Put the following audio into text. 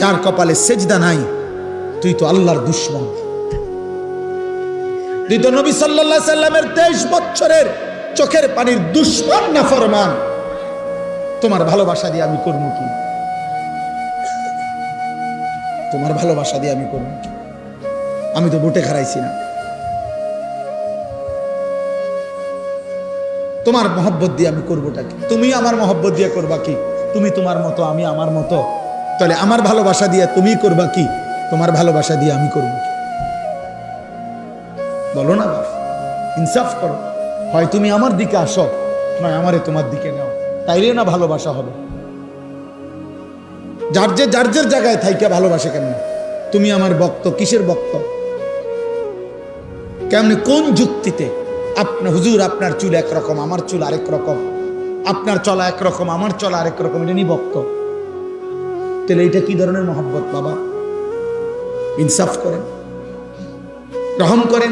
যার কপালে সেজদা নাই, তুই তো আল্লাহর দুশমন। তুই তো নবী সাল্লাল্লাহু আলাইহি সাল্লামের 23 বছরের চোখের পানির দুশমন, নাফরমান। তোমার ভালোবাসা দিয়ে আমি করব কি? তোমার ভালোবাসা দিয়ে আমি করব কি? আমি তো বুটে খারাইছি না। তোমার মহব্বত দিয়ে আমি করবোটা কি? তুমি আমার মহব্বত দিয়ে করবা কি? তুমি তোমার মতো, আমি আমার মতো। তাহলে আমার ভালোবাসা দিয়ে তুমি করবা কি? তোমার ভালোবাসা দিয়ে আমি করব কি? বলো না বাপ, ইনসাফ করো। হয় তুমি আমার দিকে আসো, নয় আমারে তোমার দিকে নাও, তাইলে না ভালোবাসা হবে। যার যে জায়গায় থাইকা ভালোবাসে কেমন? তুমি আমার ভক্ত, কিসের ভক্ত? কেমনে, কোন যুক্তিতে? আপনার হুজুর, আপনার চুল একরকম, আমার চুল আরেক রকম, আপনার চলা একরকম, আমার চলা আরেক রকম, এটা নিয়ে ভক্ত? তাহলে এটা কি ধরনের মহব্বত বাবা? ইনসাফ করেন, রহম করেন।